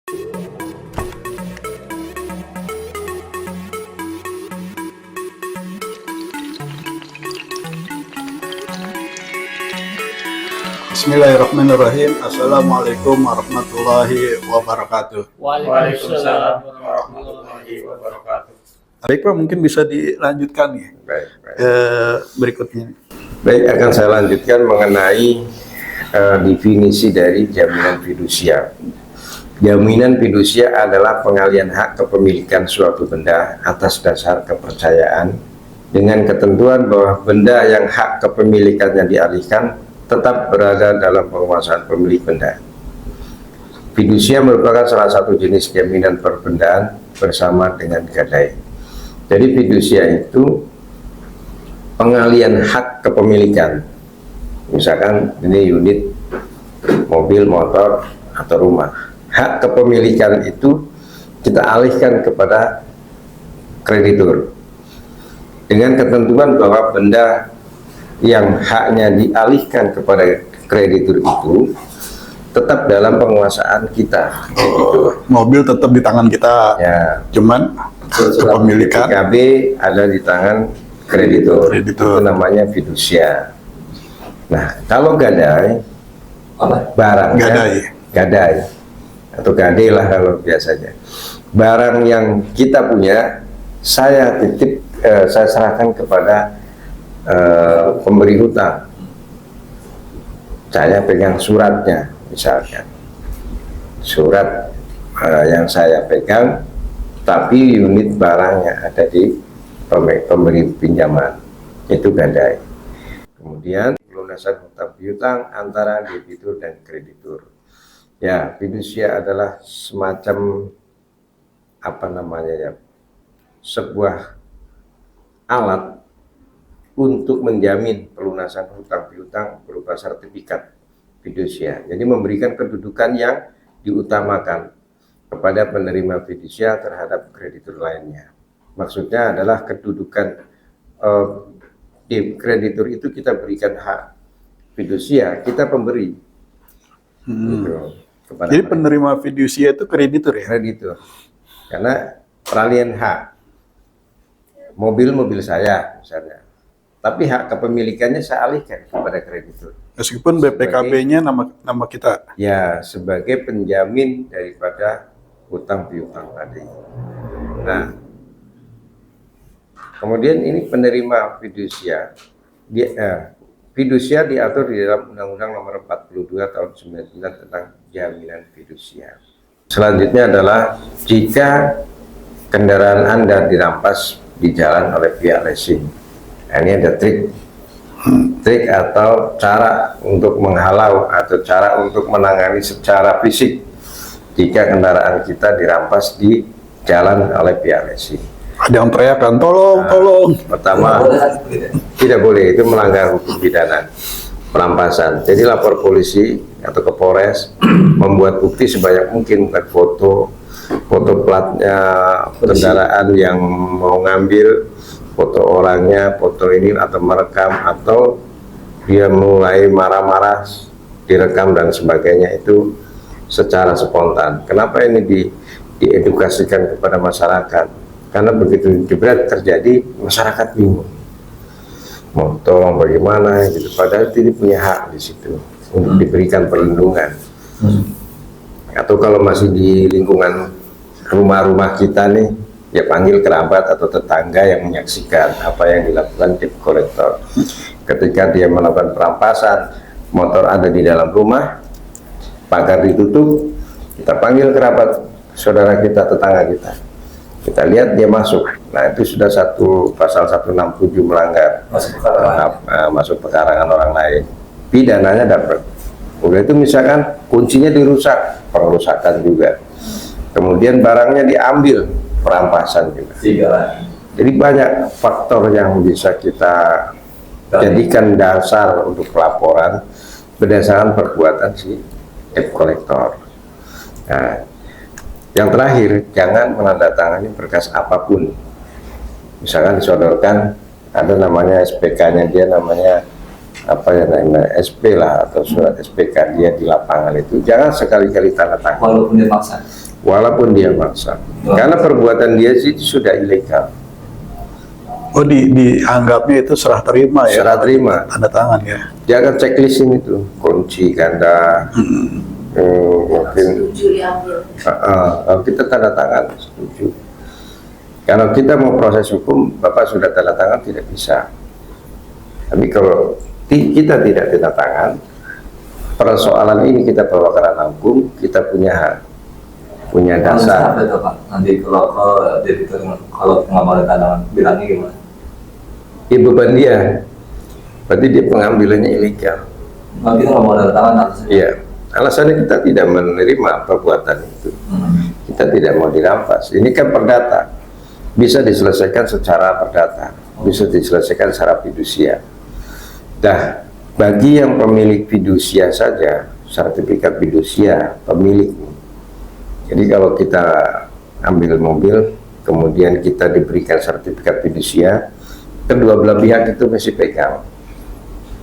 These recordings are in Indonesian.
Bismillahirrahmanirrahim. Assalamualaikum warahmatullahi wabarakatuh. Waalaikumsalam warahmatullahi wabarakatuh. Baik Pak, mungkin bisa dilanjutkan nih Baik. berikutnya. Baik, akan saya lanjutkan mengenai definisi dari jaminan fidusia. Jaminan fidusia adalah pengalian hak kepemilikan suatu benda atas dasar kepercayaan dengan ketentuan bahwa benda yang hak kepemilikannya dialihkan tetap berada dalam penguasaan pemilik benda. Fidusia merupakan salah satu jenis jaminan perbendaan bersama dengan gadai. Jadi fidusia itu pengalian hak kepemilikan. Misalkan ini unit mobil, motor, atau rumah. Hak kepemilikan itu kita alihkan kepada kreditur dengan ketentuan bahwa benda yang haknya dialihkan kepada kreditur itu tetap dalam penguasaan kita. Mobil tetap di tangan kita, Ya, cuman kepemilikan PKB ada di tangan kreditur. Itu namanya fidusia. Nah, kalau gadai, barangnya gadai atau gade lah kalau biasanya. Barang yang kita punya, saya titip, saya serahkan kepada pemberi hutang. Saya pegang suratnya, misalkan surat yang saya pegang, tapi unit barangnya ada di pemberi pinjaman, itu gadai. Kemudian pelunasan hutang piutang antara debitur dan kreditur. Ya, fidusia adalah semacam apa namanya ya, sebuah alat untuk menjamin pelunasan hutang piutang berupa sertifikat fidusia. Jadi memberikan kedudukan yang diutamakan kepada penerima fidusia terhadap kreditur lainnya. Maksudnya adalah kedudukan di kreditur itu kita berikan hak fidusia, kita pemberi. Gitu, jadi mereka. Penerima fidusia itu kreditur ya? Kreditur. Karena peralihan hak. Mobil saya misalnya. Tapi hak kepemilikannya saya alihkan kepada kreditur. Meskipun BPKB-nya nama kita. Ya, sebagai penjamin daripada hutang piutang tadi. Nah, kemudian ini penerima fidusia. Fidusia diatur di dalam Undang-Undang Nomor 42 Tahun 99 tentang jaminan fidusia. Selanjutnya adalah jika kendaraan Anda dirampas di jalan oleh pihak leasing. Nah, ini ada trik atau cara untuk menghalau atau cara untuk menangani secara fisik jika kendaraan kita dirampas di jalan oleh pihak leasing. Ada yang teriakan, tolong. Pertama, tidak boleh, itu melanggar hukum pidana perampasan. Jadi lapor polisi atau ke Polres, membuat bukti sebanyak mungkin, bukan foto platnya kendaraan yang mau ngambil, foto orangnya, foto ini, atau merekam, atau dia mulai marah-marah, direkam dan sebagainya, itu secara spontan. Kenapa ini diedukasikan kepada masyarakat? Karena begitu jebret terjadi, masyarakat bingung. Mau tolong bagaimana gitu. Padahal ini punya hak di situ untuk diberikan perlindungan. Atau kalau masih di lingkungan rumah-rumah kita nih, ya panggil kerabat atau tetangga yang menyaksikan apa yang dilakukan debt collector. Ketika dia melakukan perampasan, motor ada di dalam rumah, pagar ditutup, kita panggil kerabat, saudara kita, tetangga kita lihat dia masuk. Nah, itu sudah pasal 167 melanggar, masuk pekarangan orang lain, pidananya dapat. Udah itu misalkan kuncinya dirusak, perusakan juga. Kemudian barangnya diambil, perampasan juga. Jadi banyak faktor yang bisa kita jadikan dasar untuk pelaporan berdasarkan perbuatan si debt collector. Nah, yang terakhir, jangan menandatangani berkas apapun. Misalkan disodorkan, ada namanya SPK-nya, dia namanya apa yang namanya SP lah atau surat SPK dia di lapangan itu jangan sekali-kali tanda tangan Walaupun dia maksa. walaupun dia maksa, karena perbuatan dia sih sudah ilegal. Oh, dianggapnya itu serah terima ya? Serah terima. Tanda tangan ya? Jangan checklistin itu, kunci ganda, mungkin kalau kita tanda tangan setuju. Kalau kita mau proses hukum, Bapak sudah tanda tangan tidak bisa. Tapi kalau kita tidak tanda tangan, persoalan ini kita bawa ke ranah hukum, kita punya hak, punya dasar. Apa itu Pak? Nanti kalau nggak mau tanda tangan, bilangnya gimana? Ya beban dia, berarti dia pengambilannya ilegal. Kalau kita nggak mau tanda tangan, alasannya? Iya, alasannya kita tidak menerima perbuatan itu. Kita tidak mau dirampas. Ini kan perdata, bisa diselesaikan secara perdata, bisa diselesaikan secara fidusia. Nah, bagi yang pemilik fidusia saja, sertifikat fidusia pemilik. Jadi kalau kita ambil mobil, kemudian kita diberikan sertifikat fidusia, kedua belah pihak itu masih pegang.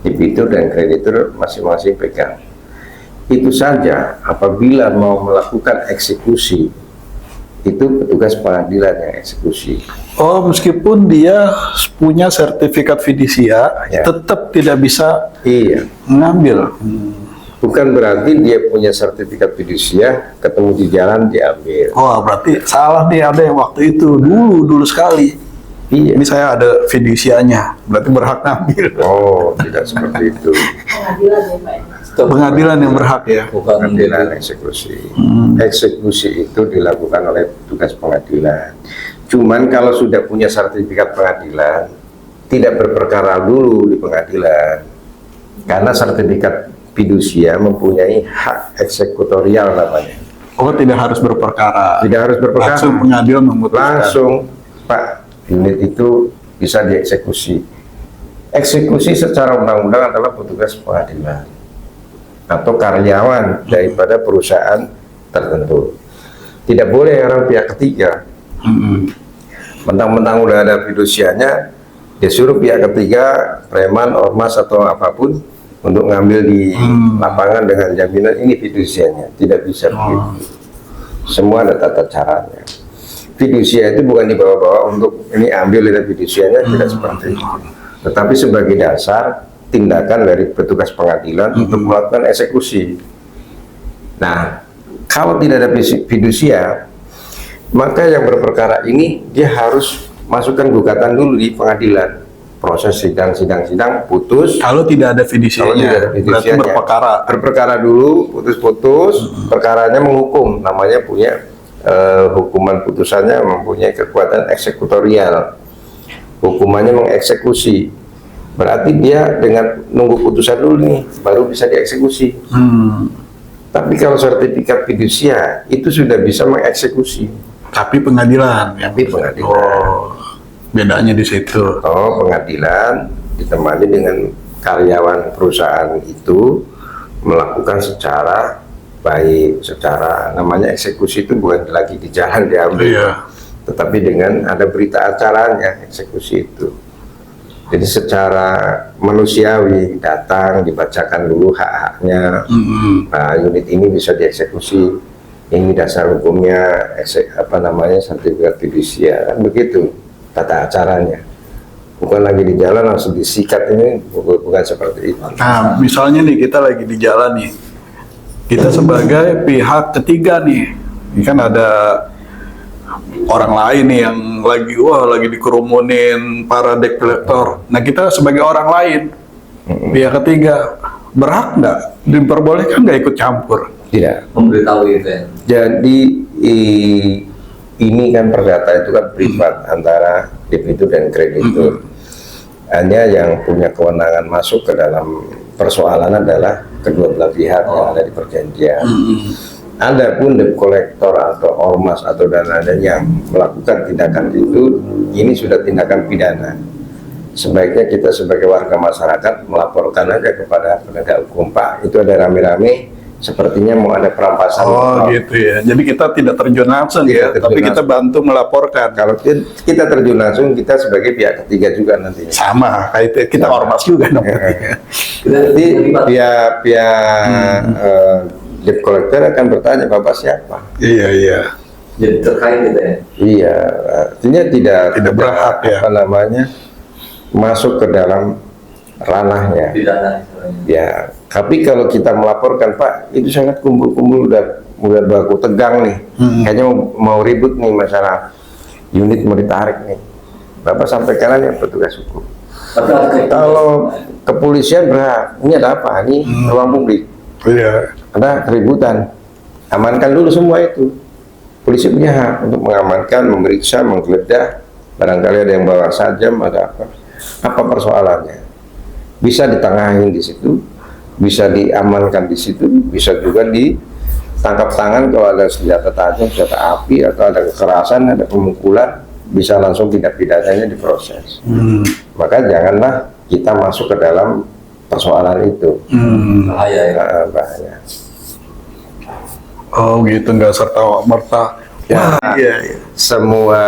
Debitur dan kreditur masing-masing pegang. Itu saja apabila mau melakukan eksekusi, itu petugas pengadilan yang eksekusi. Oh, meskipun dia punya sertifikat fidusia, Ya. tetap tidak bisa Iya, mengambil. bukan berarti dia punya sertifikat fidusia, ketemu di jalan diambil. Oh, berarti salah nih, ada yang waktu itu dulu sekali. Iya. Ini saya ada fidusianya, berarti berhak ngambil. Oh, tidak seperti itu. Pengadilan yang berhak ya. Bukan Pengadilan eksekusi. Eksekusi itu dilakukan oleh petugas pengadilan. Cuman kalau sudah punya sertifikat pengadilan, tidak berperkara dulu di pengadilan. Karena sertifikat fidusia mempunyai hak eksekutorial namanya. Oh, tidak harus berperkara. Tidak harus berperkara. Langsung pengadilan memutuskan. Langsung, Pak, unit itu bisa dieksekusi. Eksekusi secara undang-undang adalah petugas pengadilan atau karyawan daripada perusahaan tertentu. Tidak boleh orang pihak ketiga. Mentang-mentang udah ada fidusianya, dia suruh pihak ketiga, preman, ormas atau apapun untuk ngambil di lapangan dengan jaminan ini fidusianya. Tidak bisa begitu. Semua ada tata caranya. Fidusia itu bukan dibawa-bawa untuk ini ambil dari fidusianya, tidak seperti itu. Tetapi sebagai dasar tindakan dari petugas pengadilan untuk melakukan eksekusi. Nah, kalau tidak ada fidusia, maka yang berperkara ini dia harus masukkan gugatan dulu di pengadilan. Proses sidang putus. Kalau tidak ada fidusianya, Kalau tidak ada berarti fidusianya, berperkara. berperkara dulu, putus-putus, perkaranya menghukum, namanya punya hukuman putusannya mempunyai kekuatan eksekutorial. Hukumannya mengeksekusi. Berarti dia dengan nunggu putusan dulu nih, baru bisa dieksekusi. Tapi kalau sertifikat fidusia itu sudah bisa mengeksekusi. Tapi pengadilan. Tapi pengadilan. Oh, bedanya di situ. Oh, pengadilan ditemani dengan karyawan perusahaan itu melakukan secara baik, secara namanya eksekusi itu bukan lagi di jalan diambil, tetapi dengan ada berita acaranya eksekusi itu. Jadi secara manusiawi datang dibacakan dulu hak-haknya. Nah, unit ini bisa dieksekusi. Ini dasar hukumnya, sertifikat fidusia, kan begitu tata acaranya. Bukan lagi di jalan langsung disikat, ini bukan seperti itu. Nah, misalnya nih kita lagi di jalan nih, kita sebagai pihak ketiga nih, ini kan ada orang lain nih yang lagi dikerumunin para debt collector. Nah, kita sebagai orang lain, pihak ketiga, berhak nggak, diperbolehkan nggak ikut campur? Tidak. Memberitahu itu ya. Jadi ini kan perdata itu kan privat antara debitur dan kreditur. Hanya yang punya kewenangan masuk ke dalam persoalan adalah kedua belah pihak yang ada di perjanjian. Adapun debt collector atau ormas atau dan lain yang melakukan tindakan itu, ini sudah tindakan pidana. Sebaiknya kita sebagai warga masyarakat melaporkan aja kepada penegak hukum, Pak, itu ada rame-rame sepertinya mau ada perampasan. Oh gitu ya. Jadi kita tidak terjun langsung ya, Tidak terjun tapi kita langsung. bantu melaporkan. Kalau kita terjun langsung, kita sebagai pihak ketiga juga nantinya. Sama, kayak kita ormas juga dong. Ya. Kita Nanti terlibat. pihak debt collector akan bertanya, Bapak siapa? Iya iya. Jadi terkait gitu ya. Iya, artinya tidak berhak, ya. apa namanya, masuk ke dalam ranahnya. Pidana istilahnya. Ya, tapi kalau kita melaporkan, Pak, itu sangat kumpul-kumpul udah baku tegang nih, kayaknya mau ribut nih masalah unit mau ditarik nih. Bapak sampaikan aja petugas hukum. Tapi harus kayak Kalau kepolisian berhak, ini ada apa? Ini ruang publik, Iya. ada keributan, amankan dulu semua itu. Polisi punya hak untuk mengamankan, memeriksa, menggeledah, barangkali ada yang bawa sajam, ada apa persoalannya. Bisa ditengahin di situ, bisa diamankan di situ, bisa juga ditangkap tangan kalau ada senjata tajam, senjata api, atau ada kekerasan, ada pemukulan, bisa langsung tindak pidananya diproses. Maka janganlah kita masuk ke dalam persoalan itu. bahaya ya. Bahaya. Oh gitu, nggak serta merta. Ya. Wah, iya, iya. Semua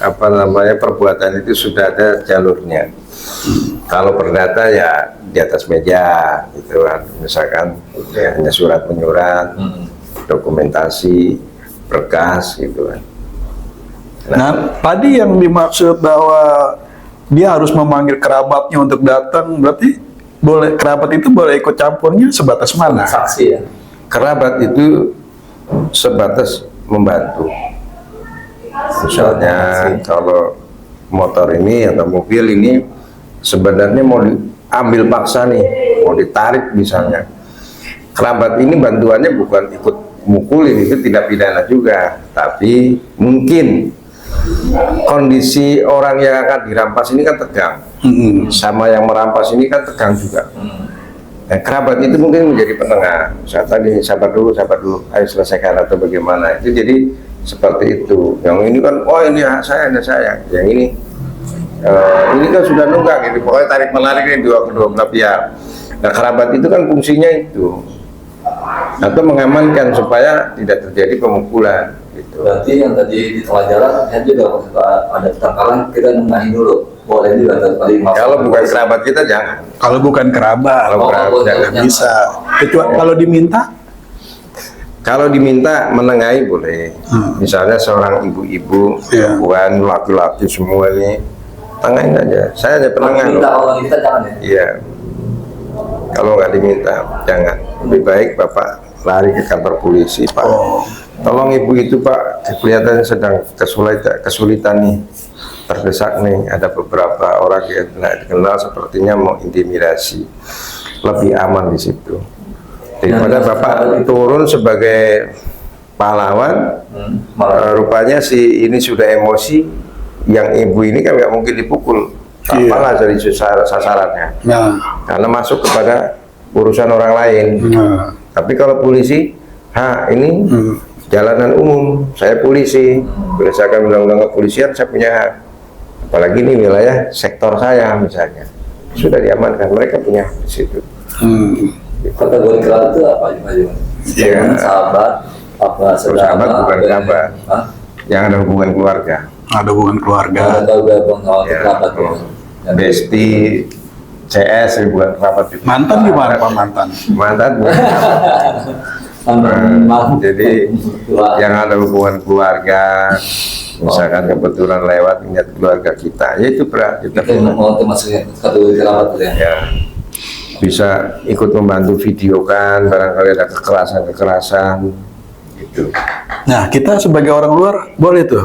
apa namanya perbuatan itu sudah ada jalurnya. Kalau perdata ya di atas meja gitu kan, misalkan ya, hanya surat menyurat, dokumentasi, berkas gitu kan. Nah, tadi yang dimaksud bahwa dia harus memanggil kerabatnya untuk datang, berarti boleh kerabat itu boleh ikut campurnya sebatas mana? Saksi ya. Kerabat itu sebatas membantu. Misalnya kalau motor ini atau mobil ini sebenarnya mau diambil paksa nih, mau ditarik misalnya. Kerabat ini bantuannya bukan ikut mukulin, itu tidak pidana juga, tapi mungkin kondisi orang yang akan dirampas ini kan tegang, sama yang merampas ini kan tegang juga. Nah, kerabat itu mungkin menjadi penengah. Saat tadi sabar dulu, ayo selesaikan atau bagaimana. Itu jadi seperti itu. Yang ini kan, oh ini hak saya, ada saya. Yang ini kan sudah nunggak gitu. Pokoknya tarik menarik ini kedua belah pihak. Nah, kerabat itu kan fungsinya itu, atau mengamankan supaya tidak terjadi pemukulan. Gitu. Berarti yang tadi di tengah jalan, saya juga ada ketangkalan, kita nengahin dulu. Boleh juga tadi. Kalau bukan kerabat kita jangan. Kalau bukan kerabat, Kalau kerabat jangan. nggak bisa. Kecuali kalau diminta, Kalau diminta menengahi boleh. Misalnya seorang ibu-ibu, Iya. perempuan, laki-laki semua ini, tengahin aja. Saya hanya penengah. Minta loh. kalau kita jangan ya. Iya. Kalau nggak diminta, jangan. Lebih baik Bapak lari ke kantor polisi, Pak. Oh. Tolong ibu itu, Pak, kelihatannya sedang kesulitan nih, terdesak nih. Ada beberapa orang yang tidak dikenal sepertinya mau intimidasi. Lebih aman di situ. Daripada Bapak turun sebagai pahlawan, rupanya si ini sudah emosi, yang ibu ini kan nggak mungkin dipukul, apalah jadi sasarannya, karena masuk kepada urusan orang lain. Tapi kalau polisi, ini jalanan umum, saya polisi, berdasarkan undang-undang kepolisian saya punya hak, apalagi ini wilayah sektor saya misalnya, sudah diamankan, mereka punya hak di situ. Kategori kerabat itu apa aja? Ya. Sahabat, apa Sahabat bukan kerabat, Hah? yang ada hubungan keluarga. ada hubungan keluarga. Ada pengawal Ya, kerabat ya. Yang Besti, CS, bukan kerabat juga. Mantan gimana Pak mantan? Mantan bukan jadi yang ada hubungan keluarga, misalkan kebetulan lewat ingat keluarga kita, ya itu berat kita Itu mau termasuk kategori kerabat ya. ya bisa ikut membantu videokan barangkali ada kekerasan gitu. Nah, kita sebagai orang luar boleh tuh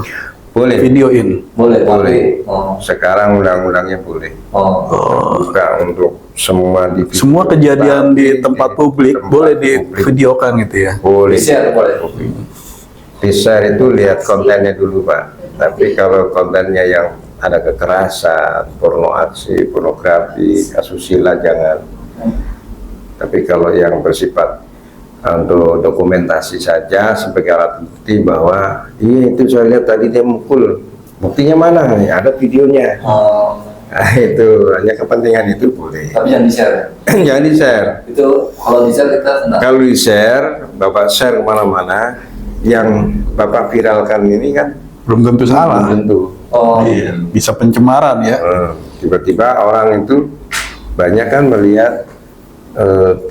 Boleh, videoin. Boleh, boleh. tapi Sekarang undang-undangnya boleh oh, buka untuk semua di Semua kejadian di tempat publik boleh di videokan gitu ya. boleh. share boleh. Di-share itu lihat kontennya dulu, Pak. Tapi kalau kontennya yang ada kekerasan, porno aksi, pornografi, asusila jangan. Tapi kalau yang bersifat untuk dokumentasi saja sebagai alat bukti bahwa iya itu saya lihat tadi dia mukul, buktinya mana nih? Ada videonya. Oh, Nah, itu hanya kepentingan itu boleh. Tapi jangan di-share. Jangan di-share. Itu kalau di-share kita kena. Kalau di-share, Bapak share kemana-mana, yang Bapak viralkan ini kan Belum tentu salah. belum tentu. Oh, Iya, bisa pencemaran ya. Tiba-tiba orang itu banyak kan melihat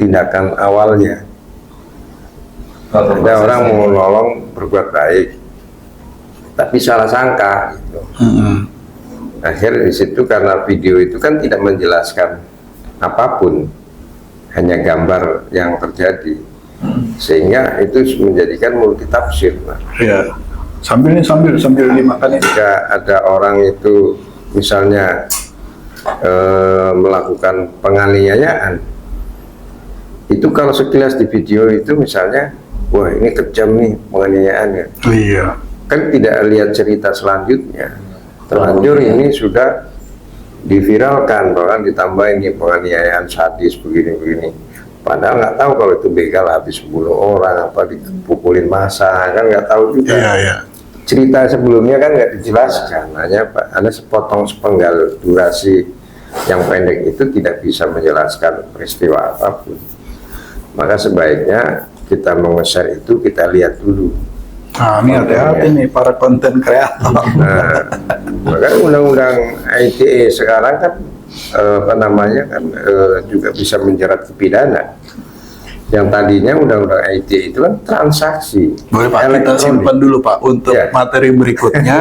tindakan awalnya. Ada orang mau nolong berbuat baik, tapi salah sangka. Gitu. Akhirnya di situ karena video itu kan tidak menjelaskan apapun, hanya gambar yang terjadi, sehingga itu menjadikan multitafsir. Iya. Sambil dimakan ini. Jika ada orang itu misalnya melakukan penganiayaan, itu kalau sekilas di video itu misalnya, wah ini kejam nih penganiayaannya, Iya. kan tidak lihat cerita selanjutnya. Terlanjur ini sudah diviralkan, bahkan ditambah ini penganiayaan sadis begini-begini. Padahal nggak tahu kalau itu begal habis bunuh orang, apa dipukulin massa, kan nggak tahu juga. Iya, iya. Cerita sebelumnya kan nggak dijelaskan, hanya ada sepotong sepenggal durasi yang pendek itu tidak bisa menjelaskan peristiwa apapun. Maka sebaiknya kita meng-share itu kita lihat dulu. Nah, ini hati-hati nih para konten kreator. Nah, maka undang-undang ITE sekarang kan juga bisa menjerat ke pidana. Yang tadinya undang-undang ITE itu kan transaksi. Boleh Pak, kita simpan dulu Pak untuk Ya. materi berikutnya.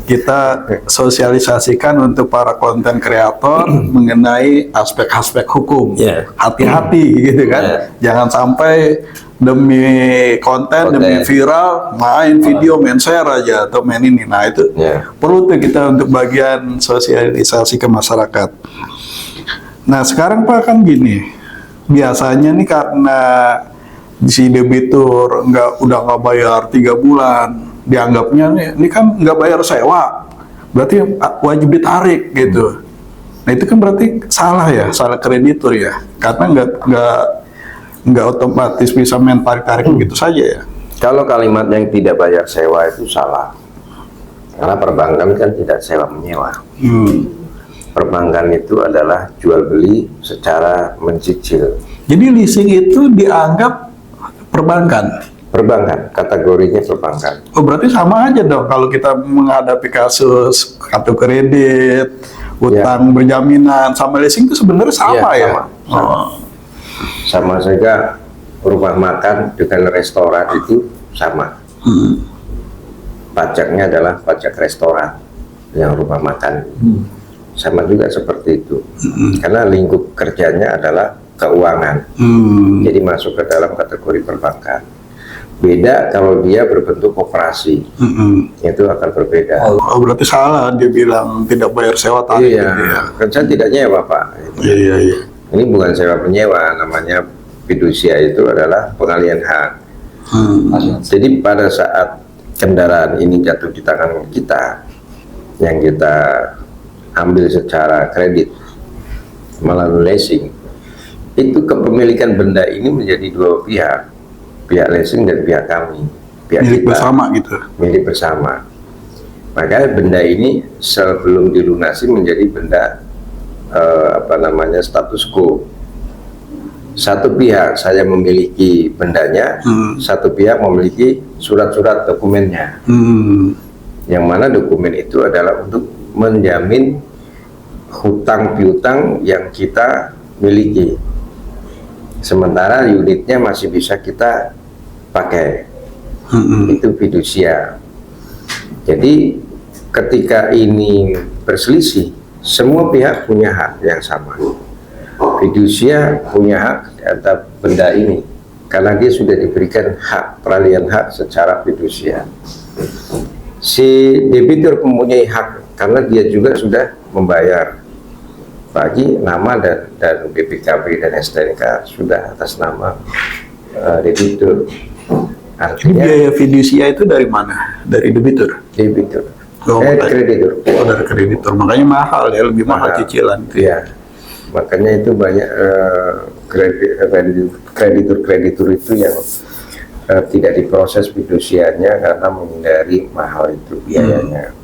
Kita sosialisasikan untuk para konten kreator mengenai aspek-aspek hukum. Ya. Hati-hati gitu kan. Ya. Jangan sampai demi konten, demi viral, main video, main share aja atau main ini. Nah itu Ya. perlu tuh kita untuk bagian sosialisasi ke masyarakat. Nah sekarang Pak kan gini, biasanya nih karena si debitur udah nggak bayar 3 bulan, dianggapnya nih ini kan nggak bayar sewa, berarti wajib ditarik gitu. Nah itu kan berarti salah ya, salah kreditur ya, karena nggak otomatis bisa main tarik-tarik begitu saja ya. Kalau kalimat yang tidak bayar sewa itu salah, karena perbankan kan tidak sewa menyewa. Perbankan itu adalah jual beli secara mencicil. Jadi leasing itu dianggap perbankan. Perbankan, kategorinya perbankan. Oh berarti sama aja dong kalau kita menghadapi kasus kartu kredit, utang berjaminan, sama leasing itu sebenarnya sama Iya, ya? sama. Oh. Sama saja rumah makan dengan restoran itu sama. Pajaknya adalah pajak restoran yang rumah makan. Sama juga seperti itu. Karena lingkup kerjanya adalah keuangan. Jadi masuk ke dalam kategori perbankan. Beda kalau dia berbentuk koperasi. Itu akan berbeda. Oh berarti salah dia bilang tidak bayar sewa tarik. Iya, Gitu ya. kan saya tidak nyewa Pak. Iya. Ini bukan sewa penyewa, namanya fidusia itu adalah pengalian hak. Jadi pada saat kendaraan ini jatuh di tangan kita, yang kita ambil secara kredit melalui leasing, itu kepemilikan benda ini menjadi dua pihak leasing dan pihak kami, pihak Milik kita, bersama gitu. milik bersama. Maka benda ini sebelum dilunasi menjadi benda status quo. Satu pihak saya memiliki bendanya, satu pihak memiliki surat-surat dokumennya. Yang mana dokumen itu adalah untuk menjamin hutang piutang yang kita miliki. Sementara unitnya masih bisa kita pakai. Itu fidusia. Jadi ketika ini berselisih, semua pihak punya hak yang sama. Fidusia punya hak atas benda ini karena dia sudah diberikan hak peralihan hak secara fidusia. Si debitur mempunyai hak karena dia juga sudah membayar bagi nama dan BPKB dan STNK sudah atas nama debitur. Artinya Biaya fidusia itu dari mana? Dari debitur? debitur. Oh, Kreditur. Oh dari kreditur, makanya mahal ya, lebih mahal cicilan. Iya. Makanya itu banyak kreditur itu yang tidak diproses fidusianya karena menghindari mahal itu biayanya.